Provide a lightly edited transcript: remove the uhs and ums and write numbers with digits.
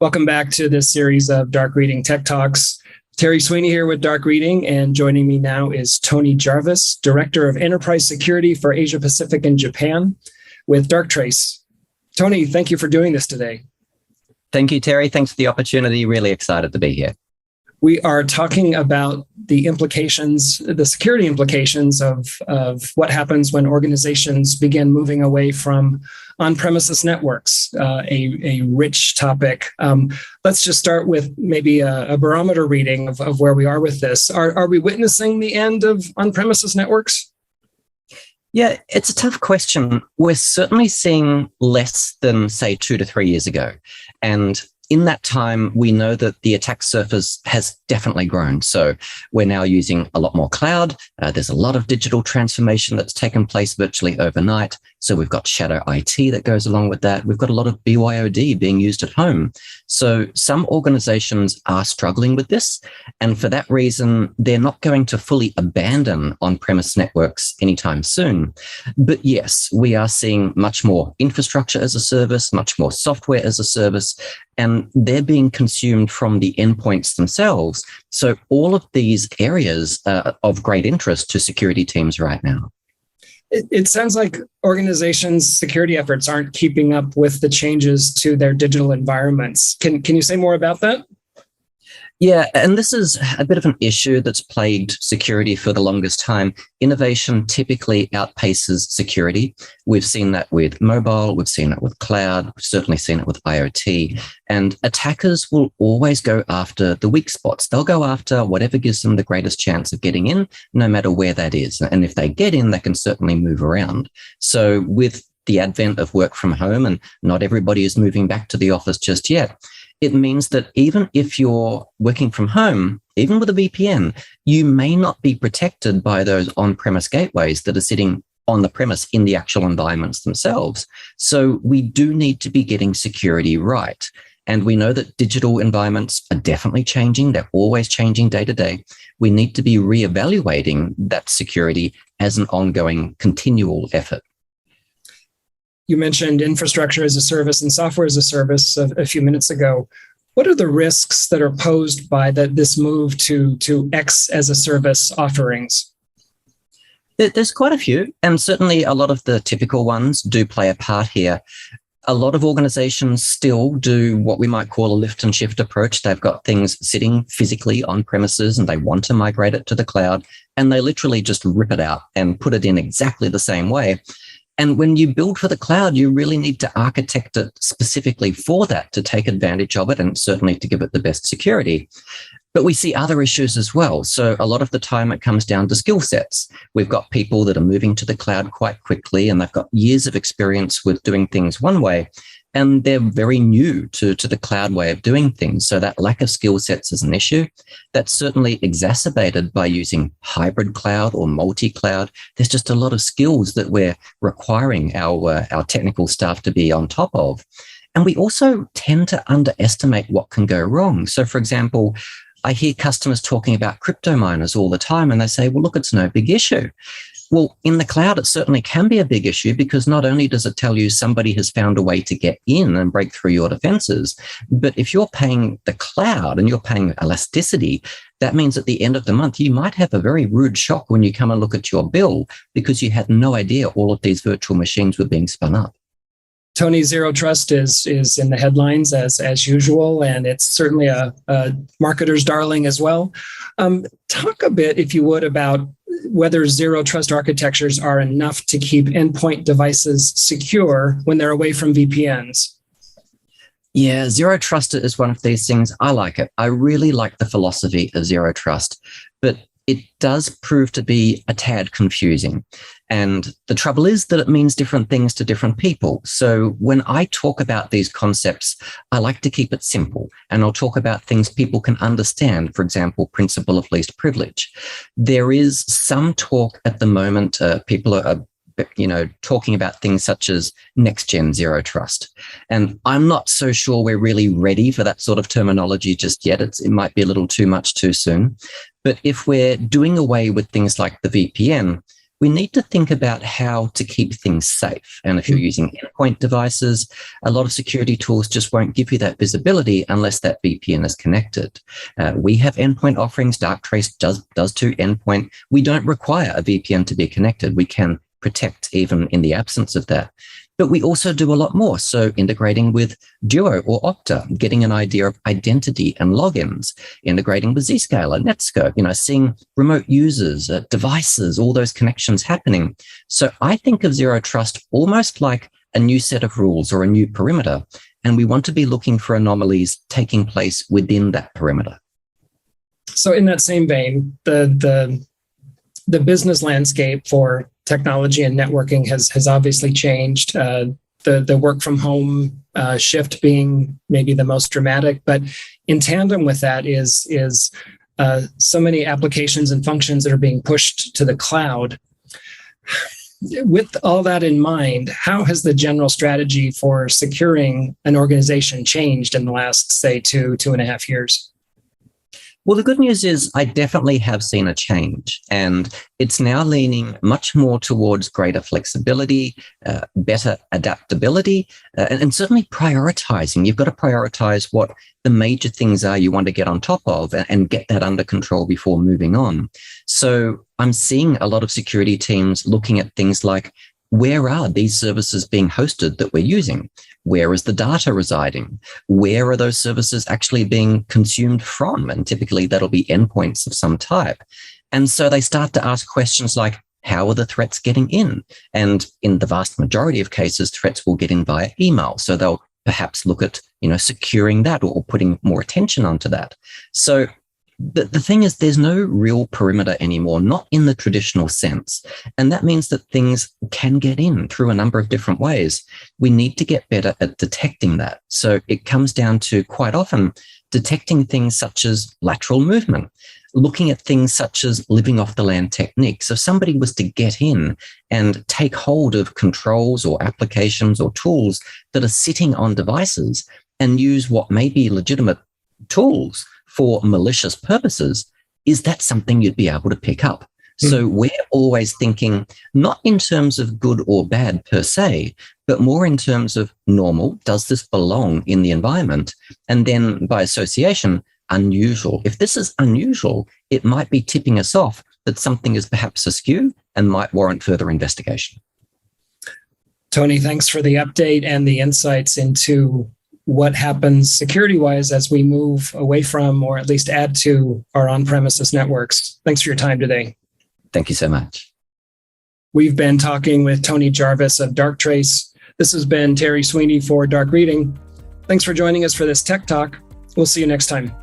Welcome back to this series of Dark Reading Tech Talks. Terry Sweeney here with Dark Reading, and joining me now is Tony Jarvis, Director of Enterprise Security for Asia Pacific and Japan with Darktrace. Tony, thank you for doing this today. Thank you, Terry. Thanks for the opportunity. Really excited to be here. We are talking about the implications, the security implications of what happens when organizations begin moving away from on-premises networks, a rich topic. Let's just start with maybe a barometer reading of where we are with this. Are we witnessing the end of on-premises networks? Yeah, it's a tough question. We're certainly seeing less than, say, 2 to 3 years ago. And in that time, we know that the attack surface has definitely grown. So we're now using a lot more cloud. There's a lot of digital transformation that's taken place virtually overnight. So we've got shadow IT that goes along with that. We've got a lot of BYOD being used at home. So some organizations are struggling with this. And for that reason, they're not going to fully abandon on-premise networks anytime soon. But yes, we are seeing much more infrastructure as a service, much more software as a service, and they're being consumed from the endpoints themselves. So all of these areas are of great interest to security teams right now. It sounds like organizations' security efforts aren't keeping up with the changes to their digital environments. Can you say more about that? Yeah, and this is a bit of an issue that's plagued security for the longest time. Innovation typically outpaces security. We've seen that with mobile, we've seen it with cloud, we've certainly seen it with IoT. And attackers will always go after the weak spots. They'll go after whatever gives them the greatest chance of getting in, no matter where that is. And if they get in, they can certainly move around. So with the advent of work from home, and not everybody is moving back to the office just yet, it means that even if you're working from home, even with a VPN, you may not be protected by those on-premise gateways that are sitting on the premise in the actual environments themselves. So we do need to be getting security right. And we know that digital environments are definitely changing. They're always changing day to day. We need to be reevaluating that security as an ongoing, continual effort. You mentioned infrastructure as a service and software as a service a few minutes ago. What are the risks that are posed by this move to X as a service offerings? There's quite a few, and certainly a lot of the typical ones do play a part here. A lot of organizations still do what we might call a lift and shift approach. They've got things sitting physically on premises and they want to migrate it to the cloud, and they literally just rip it out and put it in exactly the same way. And when you build for the cloud, you really need to architect it specifically for that to take advantage of it and certainly to give it the best security. But we see other issues as well. So a lot of the time it comes down to skill sets. We've got people that are moving to the cloud quite quickly and they've got years of experience with doing things one way, and they're very new to the cloud way of doing things. So that lack of skill sets is an issue. That's certainly exacerbated by using hybrid cloud or multi-cloud. There's just a lot of skills that we're requiring our technical staff to be on top of. And we also tend to underestimate what can go wrong. So for example, I hear customers talking about crypto miners all the time, and they say, well, look, it's no big issue. Well, in the cloud, it certainly can be a big issue because not only does it tell you somebody has found a way to get in and break through your defenses, but if you're paying the cloud and you're paying elasticity, that means at the end of the month, you might have a very rude shock when you come and look at your bill because you had no idea all of these virtual machines were being spun up. Tony, Zero Trust is in the headlines as usual, and it's certainly a marketer's darling as well. Talk a bit, if you would, about whether Zero Trust architectures are enough to keep endpoint devices secure when they're away from VPNs. Yeah, Zero Trust is one of these things. I like it. I really like the philosophy of Zero Trust, but it does prove to be a tad confusing. And the trouble is that it means different things to different people. So when I talk about these concepts, I like to keep it simple. And I'll talk about things people can understand. For example, principle of least privilege. There is some talk at the moment, people are talking about things such as next-gen Zero Trust. And I'm not so sure we're really ready for that sort of terminology just yet. It might be a little too much too soon. But if we're doing away with things like the VPN, we need to think about how to keep things safe. And if you're using endpoint devices, a lot of security tools just won't give you that visibility unless that VPN is connected. We have endpoint offerings. Darktrace does to endpoint. We don't require a VPN to be connected. We can protect even in the absence of that. But we also do a lot more. So integrating with Duo or Okta, getting an idea of identity and logins, integrating with Zscaler, Netskope, seeing remote users, devices, all those connections happening. So I think of Zero Trust almost like a new set of rules or a new perimeter. And we want to be looking for anomalies taking place within that perimeter. So in that same vein, the business landscape for technology and networking has obviously changed. The work from home shift being maybe the most dramatic, but in tandem with that is so many applications and functions that are being pushed to the cloud. With all that in mind, how has the general strategy for securing an organization changed in the last, say, 2.5 years? Well, the good news is I definitely have seen a change, and it's now leaning much more towards greater flexibility, better adaptability, and certainly prioritizing. You've got to prioritize what the major things are you want to get on top of and get that under control before moving on. So I'm seeing a lot of security teams looking at things like, where are these services being hosted that we're using? Where is the data residing? Where are those services actually being consumed from? And typically that'll be endpoints of some type. And so they start to ask questions like, how are the threats getting in? And in the vast majority of cases, threats will get in via email. So they'll perhaps look at, securing that or putting more attention onto that. So the thing is, there's no real perimeter anymore, not in the traditional sense. And that means that things can get in through a number of different ways. We need to get better at detecting that. So it comes down to quite often detecting things such as lateral movement, looking at things such as living off the land techniques. So if somebody was to get in and take hold of controls or applications or tools that are sitting on devices and use what may be legitimate tools for malicious purposes, is that something you'd be able to pick up? So we're always thinking not in terms of good or bad per se, but more in terms of normal. Does this belong in the environment? And then by association, unusual. If this is unusual, it might be tipping us off that something is perhaps askew and might warrant further investigation. Tony, thanks for the update and the insights into what happens security-wise as we move away from, or at least add to, our on-premises networks. Thanks for your time today. Thank you so much. We've been talking with Tony Jarvis of Darktrace. This has been Terry Sweeney for Dark Reading. Thanks for joining us for this Tech Talk. We'll see you next time.